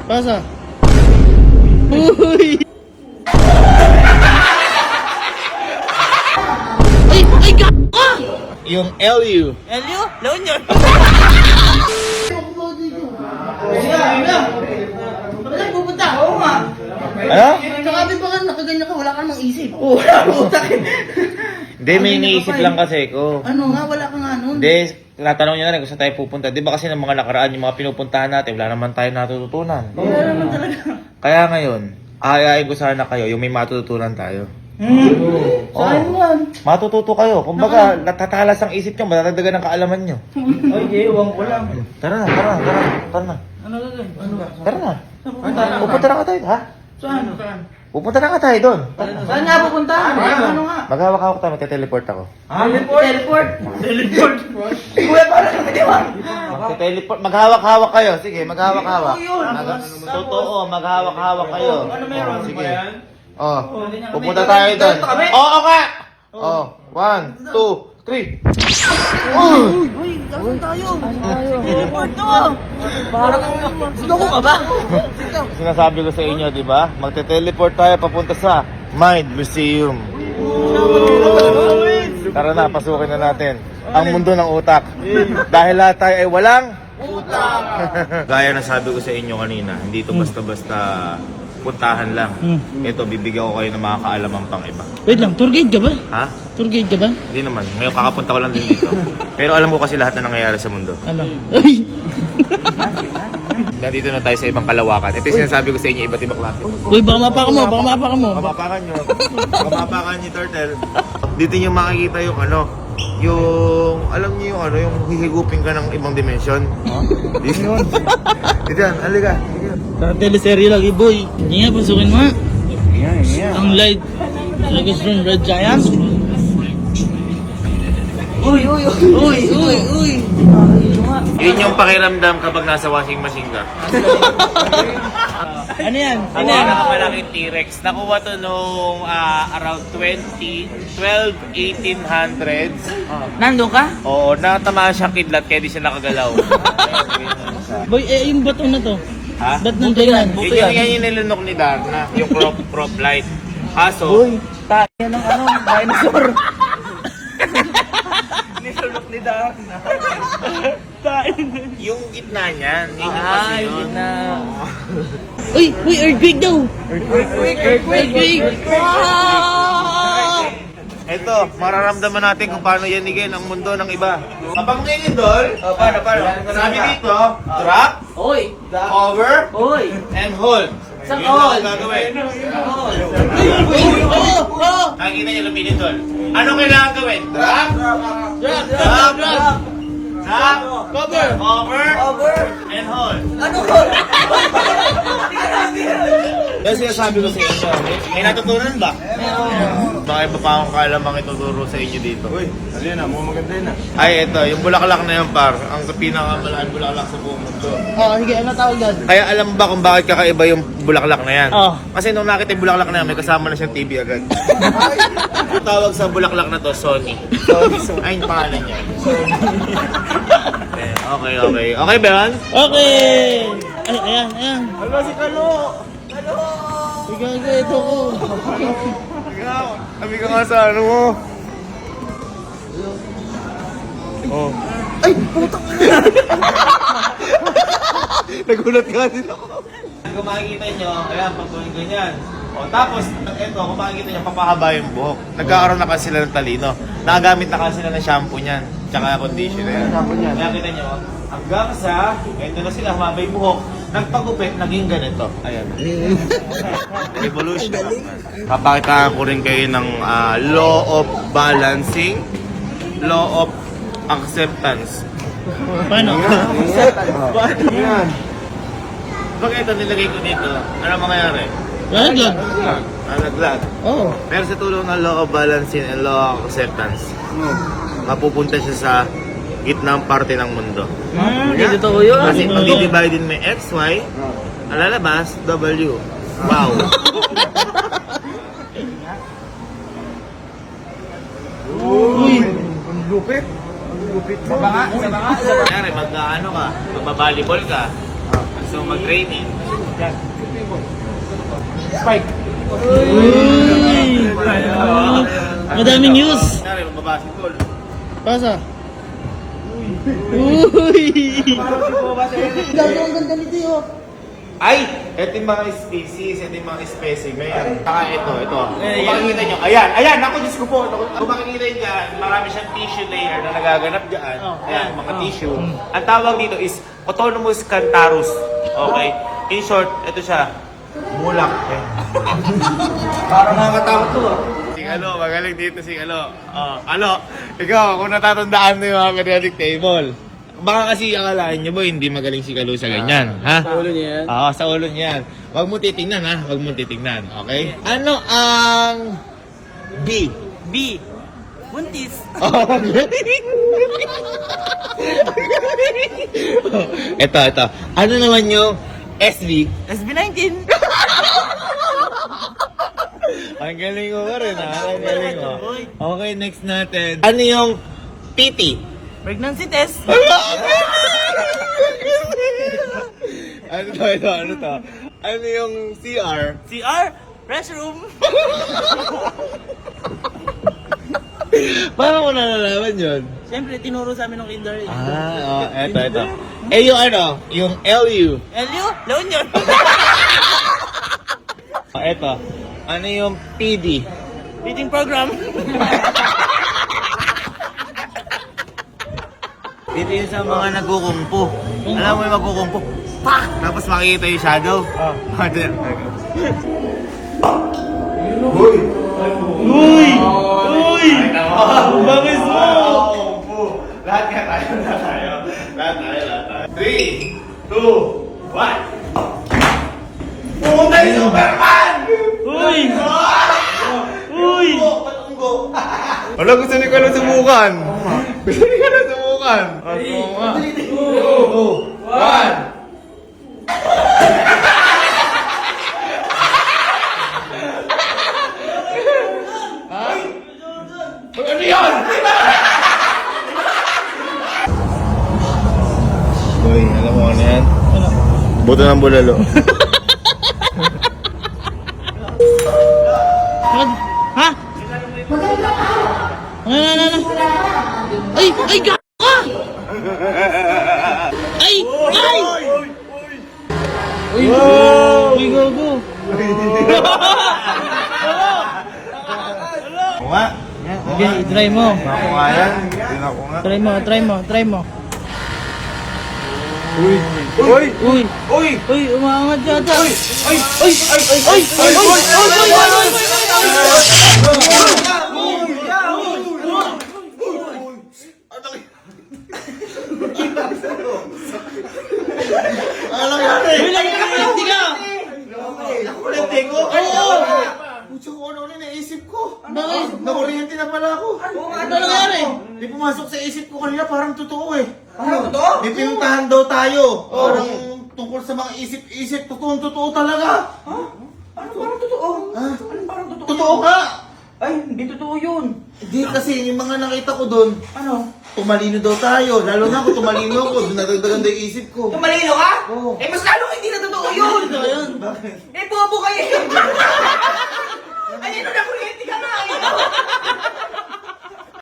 Pasa. Uy! Ay, ka! Yung LU. Elio? Laon yun. Saan pupunta? Oo nga. Ano? Sakabi pa ka, nakaganyan ka, wala ka namang isip. Wala po. Hindi, may iniisip lang kasi ko. Ano nga, wala ka nga nun. Hindi, natanong niya na rin kung saan tayo pupunta. Di ba kasi ng mga nakaraan, yung mga pinupuntahan natin, wala naman tayo natututunan. Wala naman talaga. Kaya ngayon, ayayin ko sana kayo, yung may matututunan tayo. Saan yan? Matututo kayo. Kumbaga, natatalas ang isip nyo, matatagdagan ang kaalaman nyo. Ay, ewan ko lang. Tara na. Ano gagawin? Ano ba? Tara na. Pupunta na ka tayo, ha? Saan? Pupunta na ka tayo doon. Saan nga pupunta? Ano nga? Maghawak-hawak tayo, magte-teleport ako. Teleport? Teleport? Kuya, parang kami di ba? Magte-teleport, maghawak-hawak kayo. Sige, maghawak-hawak. Ano yun? Totoo, maghawak-hawak kayo. Ano meron? Sige. Oh, pupunta tayo doon. Oo ka! Oh, 1, 2, 3. Uy, saan tayo? Teleport to! Parang suko ka ba? Sinasabi ko sa inyo, di ba? Magte-teleport tayo papunta sa Mind Museum. Tara na, pasukin na natin ang mundo ng utak. Dahil lahat tayo ay walang utak. Gaya na sabi ko sa inyo kanina, hindi ito basta-basta puntahan lang. Ito, bibigyan ko kayo ng mga kaalamang pang iba. Wait lang, tour guide ka ba? Ha? Tour guide ka ba? Hindi naman. Ngayon kakapunta ko lang din dito. Pero alam ko kasi lahat na nangyayari sa mundo. Ano? Ay! Nandito na tayo sa ibang kalawakan. Ito yung sinasabi ko sa inyo, iba't ibang klase. Uy, baka mapakan mo, baka mapakan mo. Mapapakan nyo. Mapapakan nyo, turtle. Dito nyo makikita yung ano, yung, alam niyo yung ano, yung hihigupin ka ng ibang dimensyon. Dito yun. Dito yan, halika. Sa teleserye lagi, boy. Hindi nga, pasukin mo nga. Ang light. Lagos rin, Red Giant. Uy! Yun yung pakiramdam kapag nasa washing machine ka. Ano yan? Ang pinakamalaking T-Rex, nakuha to nung around 1800s. Nandun ka? Oo, natamaan siyang kidlat kaya di siya nakagalaw. Boy, yung bato na to. Ha? Ba't nandun yan? Yan yung nilunok ni Darna, yung crop light. Kaso, Tayo ng ano, dinosaur. Nilunok ni Darna. yung gitna niyan, yun yung kasi yun. Uy, earthquake daw. Earthquake. Wow! Ito, mararamdaman natin kung paano yanigin ang mundo ng iba. Kapag nilindol, paano? Sabi dito, drop, Uy! over, Uy! and hold. Saan Yun lang hold? ang gagawin. Oh! Nakikita niyo lumilindol. Ano kailangan gawin? Drop, Cover! over, and hold. Ano ko? Kasi sabi ko sa inyo, may natutunan ba? Baka iba pa akong kaalamang ituturo sa inyo dito. Uy, alin na, mo maganda yun Ay, ito, yung bulaklak na yan, par. Ang pinakamalaking bulaklak sa buong mundo. Oh, sige, ano tawag doon? Kaya alam ba kung bakit kakaiba yung bulaklak na yan? Oh. Kasi nung nakita yung bulaklak na yan, may kasama na siyang TV agad. Ang tawag sa bulaklak na to, Sony. Ay, yung pangalan niya. Okay. Okay, Ben? Okay! Ay, ayan. Hala, si Kalo! Sige, ito ko. Ikaw, sabi ka nga sa ano mo. Oh. Ay, putang Nagulat ka din ako. Kung makikita nyo, ayan, pagkuling ganyan. O, tapos, eto, kung makikita nyo, papahaba yung buhok. Nagkakaroon na kasi sila ng talino. Nakagamit na kasi sila ng shampoo niyan. Tsaka conditioner. Kaya kita nyo, hanggang sa, eto na sila, humaba yung buhok. Nagpagupit, naging ganito. Ayan. Evolution. Papakitaan ko rin kayo ng law of balancing, law of acceptance. Paano? Yan. Pag ito nilagay ko dito, ano mangyayari? Laglag. Naglag. Oh. Pero sa tulong ng law of balancing and law of acceptance, mapupunta siya sa gitnang parte ng mundo. Hindi totoo yun. Kasi mag-divide din may X, Y, ang lalabas, W. Wow. Uy! Lupit. Sa banga. Kanyari, mag-ano ka, magbabalibol ka, gusto mo mag-training, Yan. Spike. Uy! Madaming news. Nari, magbabasketball. Pasa. Uy! Ang ganda nito yun. Ay! Ito yung mga species, ito yung mga specimen. Saka ito. Kung makikita nyo, ayan, ako Diyos ko po. Kung makikita nyo dyan, marami siyang tissue layer na nagaganap dyan. Ayan, mga tissue. Ang tawag dito is Autonomous Cantarus. Okay? In short, ito siya. Mulak. Parang nakakatakot to ah. Si magaling dito si ikaw, kung natatandaan mo yung mga periodic table. Baka kasi akalain nyo ba hindi magaling si Kalo sa ganyan, ha? Sa ulo niya yan? Oo, sa ulo niyan. Huwag mo titingnan, ha? Huwag mo titingnan, okay? Ano ang B? B. Buntis. Oh, ito. Ano naman yung SB? SB19. Ang galing mo pa rin, ha? Ang galing mo. Okay, next natin. Ano yung PT? Pregnancy test. Ano to? Ano yung CR? CR. Restroom. Paano mo nalalaman yun? Siyempre, tinuro sa amin ng kinder. Eto. Eh, yung yung LU. Elio, La Union. Eto. Ano yung PD? Feeding program. Dito yun sa mga nagkukumpo. Alam mo yung magkukumpo? Pak! Tapos makikita yung shadow. Uy! Bangis mo! Lahat tayo. 3, 2, 1. Pumunta yung Superman! Uy! Uy! Wala, gusto ni Kalo subukan. Gusto ni Kalo subukan. Oo nga. 2, 1. Ano yun? Boy, alam mo ano yan? Buto ng bulalo. Ha? Ano? Ay! Ay! Ka! Ay! Ay! Uy! Uy! Gogo! Ako nga. Okay, try mo. Ako nga yan. Yun ako nga. Try mo. Uy! Uy! Umangat yata. Uy! Alam yan eh! Uy! Lagi ka hindi ka! Nakuryente ko? Oo! Puso ko ano naisip ko. Bakit? Nakuryente na pala ako. Ano nangyari? May pumasok sa isip ko kanina parang totoo eh. Parang totoo? May pinuntahan daw tayo. Parang tungkol sa mga isip-isip. Totoo talaga. Ano parang totoo? Ano parang totoo? Totoo ka. Ay, hindi totoo yun. Hindi kasi yung mga nakita ko doon. Ano? Tumalino daw tayo. Lalo na ako tumalino ako. Nadagdagan daw yung isip ko. Tumalino ka? Oo. Eh, mas lalo hindi na totoo yun. Ito yun. Bakit? Eh, bobo kayo.